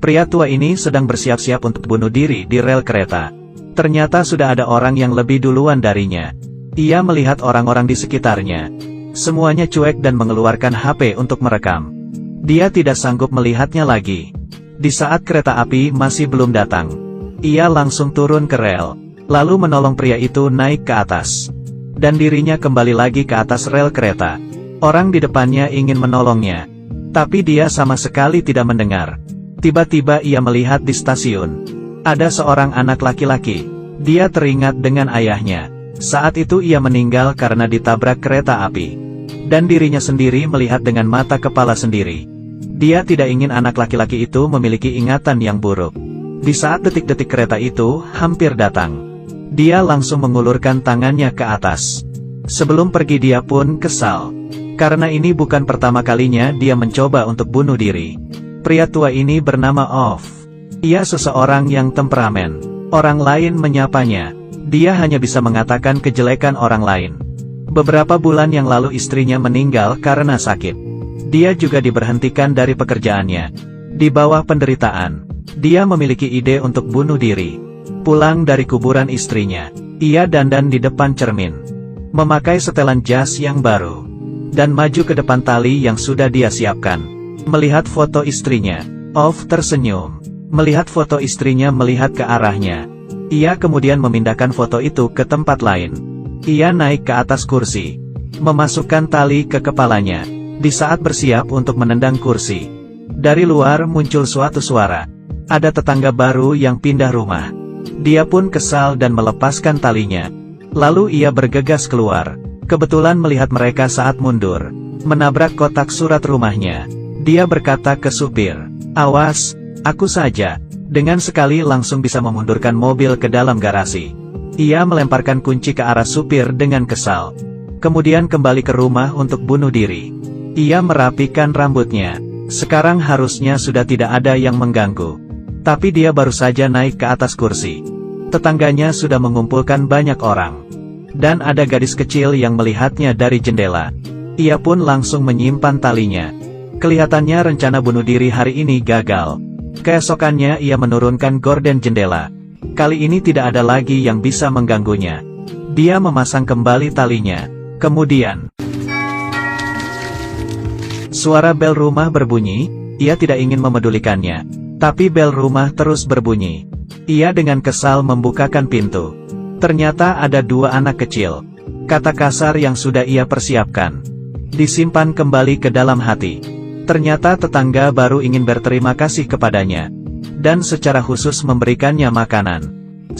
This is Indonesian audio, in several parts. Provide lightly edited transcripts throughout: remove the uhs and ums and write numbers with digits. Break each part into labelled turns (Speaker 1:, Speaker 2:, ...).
Speaker 1: Pria tua ini sedang bersiap-siap untuk bunuh diri di rel kereta. Ternyata sudah ada orang yang lebih duluan darinya. Ia melihat orang-orang di sekitarnya. Semuanya cuek dan mengeluarkan HP untuk merekam. Dia tidak sanggup melihatnya lagi. Di saat kereta api masih belum datang, ia langsung turun ke rel, lalu menolong pria itu naik ke atas. Dan dirinya kembali lagi ke atas rel kereta. Orang di depannya ingin menolongnya, tapi dia sama sekali tidak mendengar. Tiba-tiba ia melihat di stasiun ada seorang anak laki-laki. Dia teringat dengan ayahnya. Saat itu ia meninggal karena ditabrak kereta api. Dan dirinya sendiri melihat dengan mata kepala sendiri. Dia tidak ingin anak laki-laki itu memiliki ingatan yang buruk. Di saat detik-detik kereta itu hampir datang, dia langsung mengulurkan tangannya ke atas. Sebelum pergi dia pun kesal. Karena ini bukan pertama kalinya dia mencoba untuk bunuh diri. Pria tua ini bernama Off. Ia seseorang yang temperamen. Orang lain menyapanya. Dia hanya bisa mengatakan kejelekan orang lain. Beberapa bulan yang lalu istrinya meninggal karena sakit. Dia juga diberhentikan dari pekerjaannya. Di bawah penderitaan, dia memiliki ide untuk bunuh diri. Pulang dari kuburan istrinya, ia dandan di depan cermin, memakai setelan jas yang baru, dan maju ke depan tali yang sudah dia siapkan. Melihat foto istrinya, Off tersenyum. Melihat foto istrinya melihat ke arahnya. Ia kemudian memindahkan foto itu ke tempat lain. Ia naik ke atas kursi, memasukkan tali ke kepalanya. Di saat bersiap untuk menendang kursi, dari luar muncul suatu suara. Ada tetangga baru yang pindah rumah. Dia pun kesal dan melepaskan talinya. Lalu ia bergegas keluar. Kebetulan melihat mereka saat mundur, menabrak kotak surat rumahnya. Dia berkata ke supir, "Awas, aku saja." Dengan sekali langsung bisa memundurkan mobil ke dalam garasi. Ia melemparkan kunci ke arah supir dengan kesal. Kemudian kembali ke rumah untuk bunuh diri. Ia merapikan rambutnya. Sekarang harusnya sudah tidak ada yang mengganggu. Tapi dia baru saja naik ke atas kursi. Tetangganya sudah mengumpulkan banyak orang. Dan ada gadis kecil yang melihatnya dari jendela. Ia pun langsung menyimpan talinya. Kelihatannya rencana bunuh diri hari ini gagal. Keesokannya ia menurunkan gorden jendela. Kali ini tidak ada lagi yang bisa mengganggunya. Dia memasang kembali talinya. Kemudian suara bel rumah berbunyi. Ia tidak ingin memedulikannya, tapi bel rumah terus berbunyi. Ia dengan kesal membukakan pintu. Ternyata ada dua anak kecil. Kata kasar yang sudah ia persiapkan disimpan kembali ke dalam hati. Ternyata tetangga baru ingin berterima kasih kepadanya, dan secara khusus memberikannya makanan.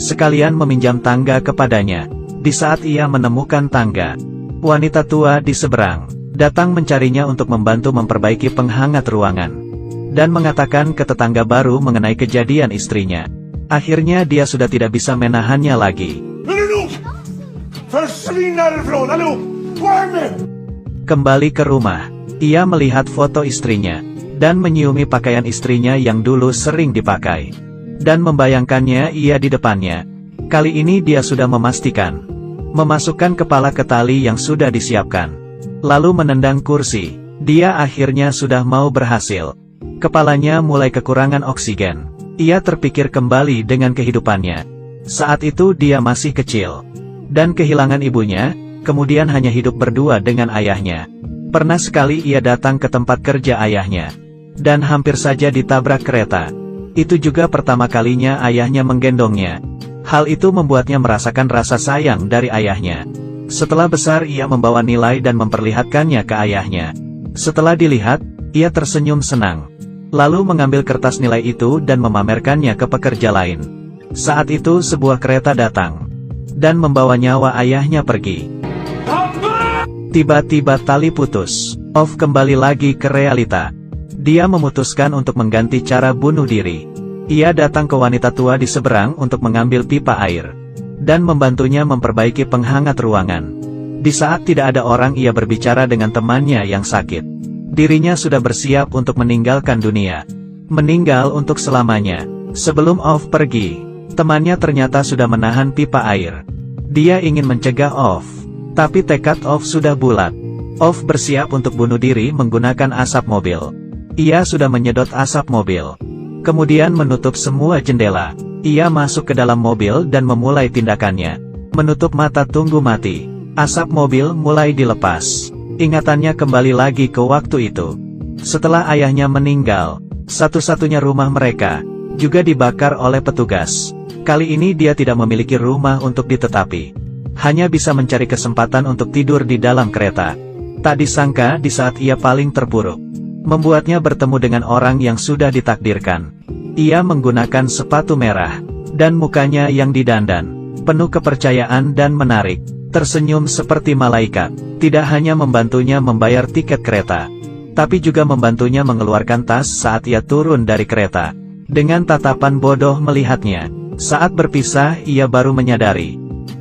Speaker 1: Sekalian meminjam tangga kepadanya. Di saat ia menemukan tangga, wanita tua di seberang datang mencarinya untuk membantu memperbaiki penghangat ruangan, dan mengatakan ke tetangga baru mengenai kejadian istrinya. Akhirnya dia sudah tidak bisa menahannya lagi. Kembali ke rumah, ia melihat foto istrinya, dan menyiumi pakaian istrinya yang dulu sering dipakai. Dan membayangkannya ia di depannya. Kali ini dia sudah memastikan, memasukkan kepala ke tali yang sudah disiapkan, lalu menendang kursi. Dia akhirnya sudah mau berhasil. Kepalanya mulai kekurangan oksigen. Ia terpikir kembali dengan kehidupannya. Saat itu dia masih kecil, dan kehilangan ibunya, kemudian hanya hidup berdua dengan ayahnya. Pernah sekali ia datang ke tempat kerja ayahnya, dan hampir saja ditabrak kereta. Itu juga pertama kalinya ayahnya menggendongnya. Hal itu membuatnya merasakan rasa sayang dari ayahnya. Setelah besar ia membawa nilai dan memperlihatkannya ke ayahnya. Setelah dilihat, ia tersenyum senang. Lalu mengambil kertas nilai itu dan memamerkannya ke pekerja lain. Saat itu sebuah kereta datang, dan membawa nyawa ayahnya pergi. Tiba-tiba tali putus. Off kembali lagi ke realita. Dia memutuskan untuk mengganti cara bunuh diri. Ia datang ke wanita tua di seberang untuk mengambil pipa air, dan membantunya memperbaiki penghangat ruangan. Di saat tidak ada orang ia berbicara dengan temannya yang sakit. Dirinya sudah bersiap untuk meninggalkan dunia. Meninggal untuk selamanya. Sebelum Off pergi, temannya ternyata sudah menahan pipa air. Dia ingin mencegah Off, tapi tekad Off sudah bulat. Off bersiap untuk bunuh diri menggunakan asap mobil. Ia sudah menyedot asap mobil. Kemudian menutup semua jendela. Ia masuk ke dalam mobil dan memulai tindakannya. Menutup mata tunggu mati. Asap mobil mulai dilepas. Ingatannya kembali lagi ke waktu itu. Setelah ayahnya meninggal, satu-satunya rumah mereka juga dibakar oleh petugas. Kali ini dia tidak memiliki rumah untuk ditetapi. Hanya bisa mencari kesempatan untuk tidur di dalam kereta. Tak disangka di saat ia paling terpuruk, membuatnya bertemu dengan orang yang sudah ditakdirkan. Ia menggunakan sepatu merah, dan mukanya yang didandan, penuh kepercayaan dan menarik, tersenyum seperti malaikat. Tidak hanya membantunya membayar tiket kereta, tapi juga membantunya mengeluarkan tas saat ia turun dari kereta. Dengan tatapan bodoh melihatnya, saat berpisah ia baru menyadari,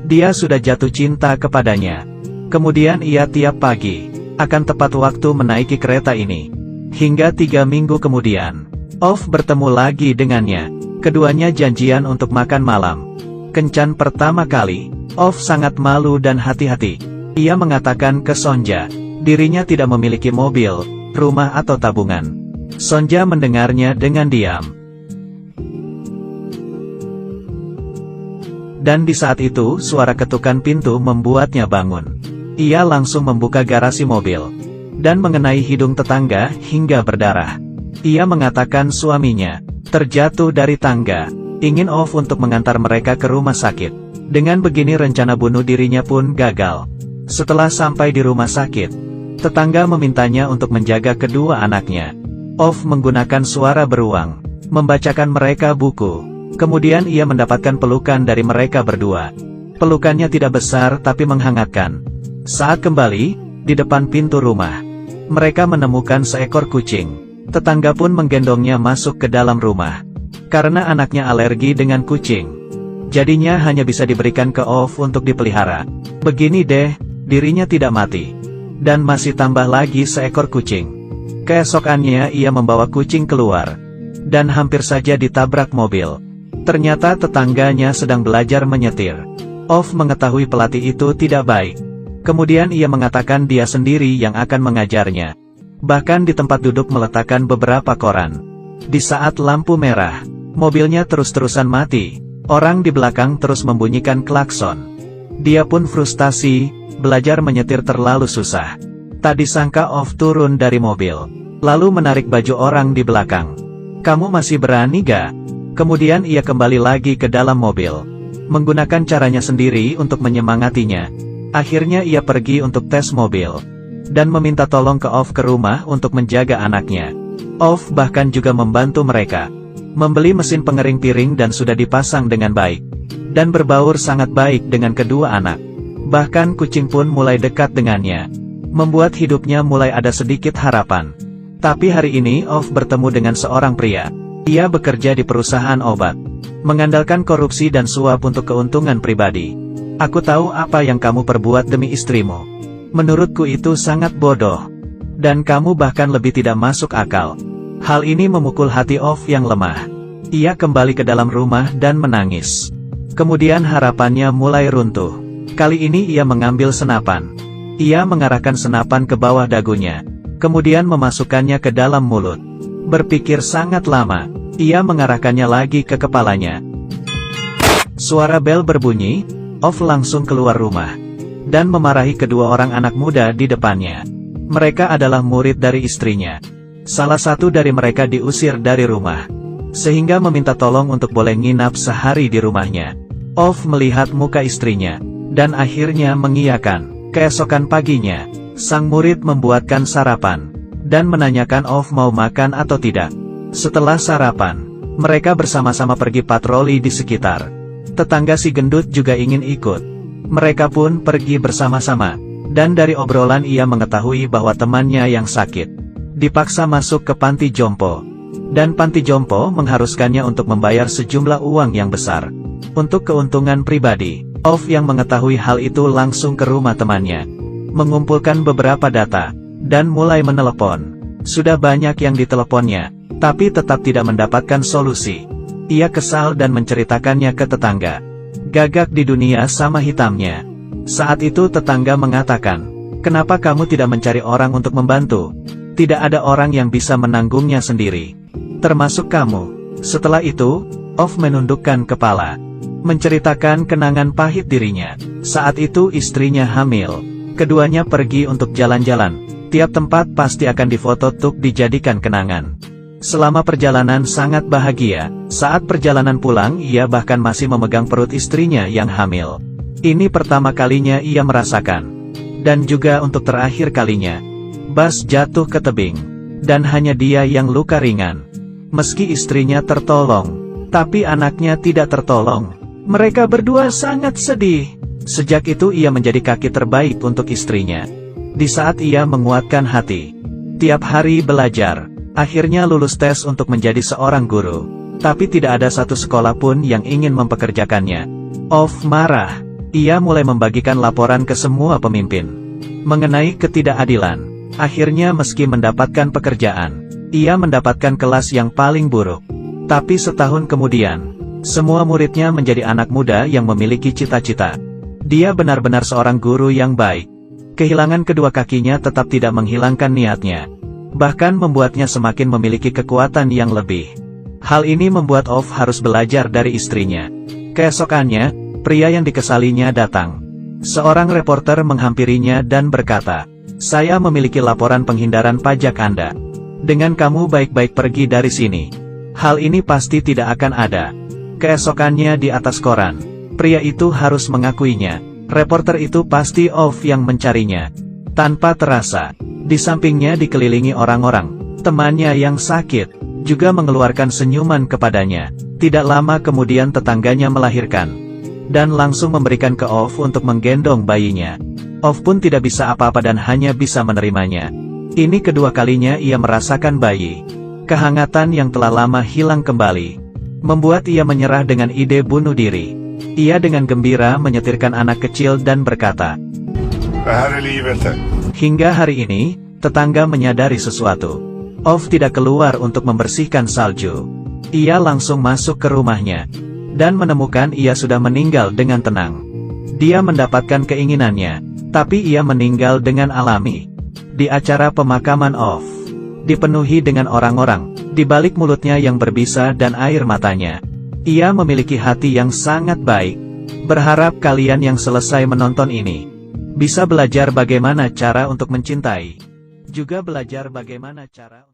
Speaker 1: dia sudah jatuh cinta kepadanya. Kemudian ia tiap pagi, akan tepat waktu menaiki kereta ini. Hingga 3 minggu kemudian, Off bertemu lagi dengannya. Keduanya janjian untuk makan malam. Kencan pertama kali, Off sangat malu dan hati-hati. Ia mengatakan ke Sonja, dirinya tidak memiliki mobil, rumah atau tabungan. Sonja mendengarnya dengan diam. Dan di saat itu suara ketukan pintu membuatnya bangun. Ia langsung membuka garasi mobil, dan mengenai hidung tetangga hingga berdarah. Ia mengatakan suaminya terjatuh dari tangga, ingin Off untuk mengantar mereka ke rumah sakit. Dengan begini rencana bunuh dirinya pun gagal. Setelah sampai di rumah sakit, tetangga memintanya untuk menjaga kedua anaknya. Off menggunakan suara beruang, membacakan mereka buku. Kemudian ia mendapatkan pelukan dari mereka berdua. Pelukannya tidak besar tapi menghangatkan. Saat kembali, di depan pintu rumah, mereka menemukan seekor kucing. Tetangga pun menggendongnya masuk ke dalam rumah. Karena anaknya alergi dengan kucing, jadinya hanya bisa diberikan ke Off untuk dipelihara. Begini deh, dirinya tidak mati. Dan masih tambah lagi seekor kucing. Keesokannya ia membawa kucing keluar, dan hampir saja ditabrak mobil. Ternyata tetangganya sedang belajar menyetir. Off mengetahui pelatih itu tidak baik. Kemudian ia mengatakan dia sendiri yang akan mengajarnya. Bahkan di tempat duduk meletakkan beberapa koran. Di saat lampu merah, mobilnya terus-terusan mati. Orang di belakang terus membunyikan klakson. Dia pun frustasi, belajar menyetir terlalu susah. Tak disangka Off turun dari mobil, lalu menarik baju orang di belakang. Kamu masih berani gak? Kemudian ia kembali lagi ke dalam mobil, menggunakan caranya sendiri untuk menyemangatinya. Akhirnya ia pergi untuk tes mobil, dan meminta tolong ke Off ke rumah untuk menjaga anaknya. Off bahkan juga membantu mereka membeli mesin pengering piring dan sudah dipasang dengan baik, dan berbaur sangat baik dengan kedua anak. Bahkan kucing pun mulai dekat dengannya, membuat hidupnya mulai ada sedikit harapan. Tapi hari ini Off bertemu dengan seorang pria. Ia bekerja di perusahaan obat, mengandalkan korupsi dan suap untuk keuntungan pribadi. Aku tahu apa yang kamu perbuat demi istrimu. Menurutku itu sangat bodoh, dan kamu bahkan lebih tidak masuk akal. Hal ini memukul hati Off yang lemah. Ia kembali ke dalam rumah dan menangis. Kemudian harapannya mulai runtuh. Kali ini ia mengambil senapan. Ia mengarahkan senapan ke bawah dagunya, kemudian memasukkannya ke dalam mulut. Berpikir sangat lama, ia mengarahkannya lagi ke kepalanya. Suara bel berbunyi, Off langsung keluar rumah, dan memarahi kedua orang anak muda di depannya. Mereka adalah murid dari istrinya. Salah satu dari mereka diusir dari rumah, sehingga meminta tolong untuk boleh nginap sehari di rumahnya. Off melihat muka istrinya, dan akhirnya mengiyakan. Keesokan paginya, sang murid membuatkan sarapan, dan menanyakan Off mau makan atau tidak. Setelah sarapan, mereka bersama-sama pergi patroli di sekitar. Tetangga si gendut juga ingin ikut. Mereka pun pergi bersama-sama, dan dari obrolan ia mengetahui bahwa temannya yang sakit dipaksa masuk ke panti jompo, dan panti jompo mengharuskannya untuk membayar sejumlah uang yang besar untuk keuntungan pribadi. Off yang mengetahui hal itu langsung ke rumah temannya, mengumpulkan beberapa data, dan mulai menelepon. Sudah banyak yang diteleponnya, tapi tetap tidak mendapatkan solusi. Ia kesal dan menceritakannya ke tetangga. Gagak di dunia sama hitamnya. Saat itu tetangga mengatakan, kenapa kamu tidak mencari orang untuk membantu? Tidak ada orang yang bisa menanggungnya sendiri, termasuk kamu. Setelah itu, Off menundukkan kepala, menceritakan kenangan pahit dirinya. Saat itu istrinya hamil. Keduanya pergi untuk jalan-jalan. Tiap tempat pasti akan difoto untuk dijadikan kenangan. Selama perjalanan sangat bahagia. Saat perjalanan pulang, ia bahkan masih memegang perut istrinya yang hamil. Ini pertama kalinya ia merasakan. Dan juga untuk terakhir kalinya. Bas jatuh ke tebing. Dan hanya dia yang luka ringan. Meski istrinya tertolong, tapi anaknya tidak tertolong. Mereka berdua sangat sedih. Sejak itu ia menjadi kaki terbaik untuk istrinya. Di saat ia menguatkan hati. Tiap hari belajar. Akhirnya lulus tes untuk menjadi seorang guru. Tapi tidak ada satu sekolah pun yang ingin mempekerjakannya. Off marah. Ia mulai membagikan laporan ke semua pemimpin. Mengenai ketidakadilan. Akhirnya meski mendapatkan pekerjaan, ia mendapatkan kelas yang paling buruk. Tapi setahun kemudian, semua muridnya menjadi anak muda yang memiliki cita-cita. Dia benar-benar seorang guru yang baik. Kehilangan kedua kakinya tetap tidak menghilangkan niatnya. Bahkan membuatnya semakin memiliki kekuatan yang lebih. Hal ini membuat Off harus belajar dari istrinya. Keesokannya, pria yang dikesalinya datang. Seorang reporter menghampirinya dan berkata, "Saya memiliki laporan penghindaran pajak Anda. Dengan kamu baik-baik pergi dari sini, hal ini pasti tidak akan ada." Keesokannya di atas koran, pria itu harus mengakuinya. Reporter itu pasti Off yang mencarinya. Tanpa terasa, di sampingnya dikelilingi orang-orang. Temannya yang sakit, juga mengeluarkan senyuman kepadanya. Tidak lama kemudian tetangganya melahirkan. Dan langsung memberikan ke Off untuk menggendong bayinya. Off pun tidak bisa apa-apa dan hanya bisa menerimanya. Ini kedua kalinya ia merasakan bayi. Kehangatan yang telah lama hilang kembali. Membuat ia menyerah dengan ide bunuh diri. Ia dengan gembira menyetirkan anak kecil dan berkata, hingga hari ini, tetangga menyadari sesuatu. Off tidak keluar untuk membersihkan salju. Ia langsung masuk ke rumahnya. Dan menemukan ia sudah meninggal dengan tenang. Dia mendapatkan keinginannya. Tapi ia meninggal dengan alami. Di acara pemakaman Off, dipenuhi dengan orang-orang, di balik mulutnya yang berbisa dan air matanya. Ia memiliki hati yang sangat baik. Berharap kalian yang selesai menonton ini, bisa belajar bagaimana cara untuk mencintai. Juga belajar bagaimana cara